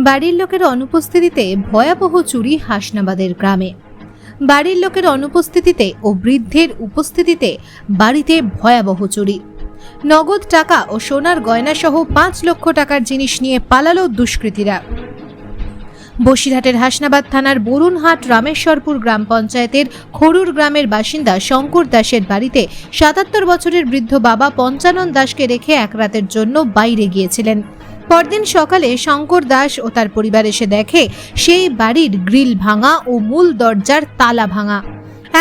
বাড়ির লোকের অনুপস্থিতিতে ভয়াবহ চুরি হাসনাবাদের গ্রামে। বাড়ির লোকের অনুপস্থিতিতে ও বৃদ্ধের উপস্থিতিতে বাড়িতে ভয়াবহ চুরি। নগদ টাকা ও সোনার গয়না সহ 5 লক্ষ টাকার জিনিস নিয়ে পালালো দুষ্কৃতীরা। বসিরহাটের হাসনাবাদ থানার বরুণহাট রামেশ্বরপুর গ্রাম পঞ্চায়েতের খরুর গ্রামের বাসিন্দা শঙ্কর দাসের বাড়িতে 77 বছরের বৃদ্ধ বাবা পঞ্চানন দাসকে রেখে এক রাতের জন্য বাইরে গিয়েছিলেন। পরদিন সকালে শঙ্কর দাস ও তার পরিবার এসে দেখে সেই বাড়ির গ্রিল ভাঙা ও মূল দরজার তালা ভাঙা,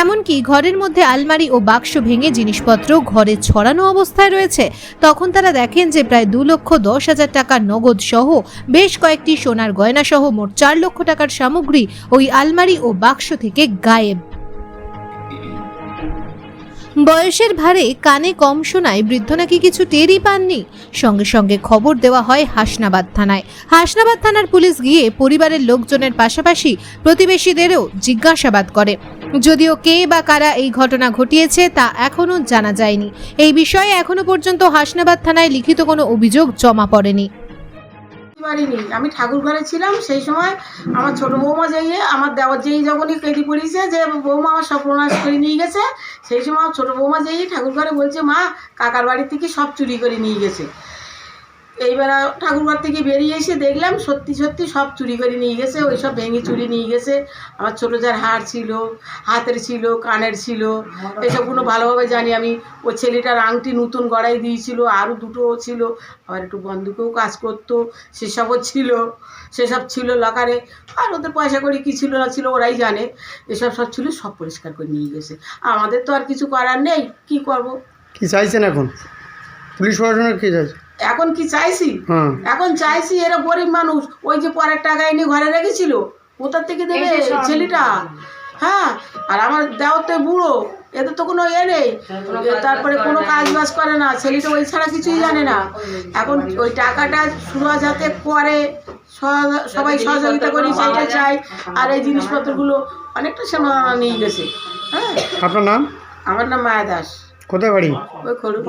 এমনকি ঘরের মধ্যে আলমারি ও বাক্স ভেঙে জিনিসপত্র ঘরে ছড়ানো অবস্থায় রয়েছে। তখন তারা দেখেন যে প্রায় 2,10,000 টাকা নগদ সহ বেশ কয়েকটি সোনার গয়না সহ মোট 4 লক্ষ টাকার সামগ্রী ওই আলমারি ও বাক্স থেকে গায়েব। বয়সের ভারে কানে কম শোনায় বৃদ্ধ নাকি কিছু টেরই পাননি। সঙ্গে সঙ্গে খবর দেওয়া হয় হাসনাবাদ থানায়। হাসনাবাদ থানার পুলিশ গিয়ে পরিবারের লোকজনের পাশাপাশি প্রতিবেশীদেরও জিজ্ঞাসাবাদ করে, যদিও কে বা কারা এই ঘটনা ঘটিয়েছে তা এখনো জানা যায়নি। এই বিষয়ে এখনো পর্যন্ত হাসনাবাদ থানায় লিখিত কোনো অভিযোগ জমা পড়েনি। আমি ঠাকুর ঘরে ছিলাম, সেই সময় আমার ছোট বৌমা যাইয়ে আমার দেওয়ার যেই যখনই কেটে পড়িয়েছে যে বৌমা আমার সর্বনাশ করে নিয়ে গেছে, সেই সময় আমার ছোটো বৌমা যাইয়ে ঠাকুর ঘরে বলছে, মা কাকার বাড়ি থেকে সব চুরি করে নিয়ে গেছে। এইবার ঠাকুর ঘর থেকে বেরিয়ে এসে দেখলাম সত্যি সত্যি সব চুরি করে নিয়ে গেছে। ওই সব ভেঙে চুরি নিয়ে গেছে। আমার ছোটো যার হার ছিল, হাতের ছিল, কানের ছিল, এসবগুলো ভালোভাবে জানি আমি। ওই ছেলেটার আংটি নতুন গড়াই দিয়েছিল, আরও দুটো ছিল, আবার একটু বন্দুকেও কাজ করতো, সেসবও ছিল, সেসব ছিল লকারে। আর ওদের পয়সা করি কী ছিল না ছিল ওরাই জানে। এসব সব ছিল, সব পরিষ্কার করে নিয়ে গেছে। আমাদের তো আর কিছু করার নেই, কি করব। কি চাইছেন এখন? পুলিশ প্রশাসনের কি চাইছে এখন? কি চাইছি? এখন চাইছি এরা গরিব মানুষ, ওই যে পরের টাকা এনে ঘরে রেখেছিল, কোথার থেকে দেবে ছেলেটা? হ্যাঁ, আর আমার দেওয়ার তো বুড়ো, এদের তো কোনো এ নেই, তারপরে কোনো কাজ বাজ করে না, ছেলেটা ওই ছাড়া কিছুই জানে না। এখন ওই টাকাটা সুরা যাতে করে সবাই সহযোগিতা করি সেইটা চাই। আর এই জিনিসপত্রগুলো অনেকটা সময় নিয়ে গেছে। হ্যাঁ। আপনার নাম? আমার নাম মায়া দাস। কোথায় বাড়ি? ওই খরুর।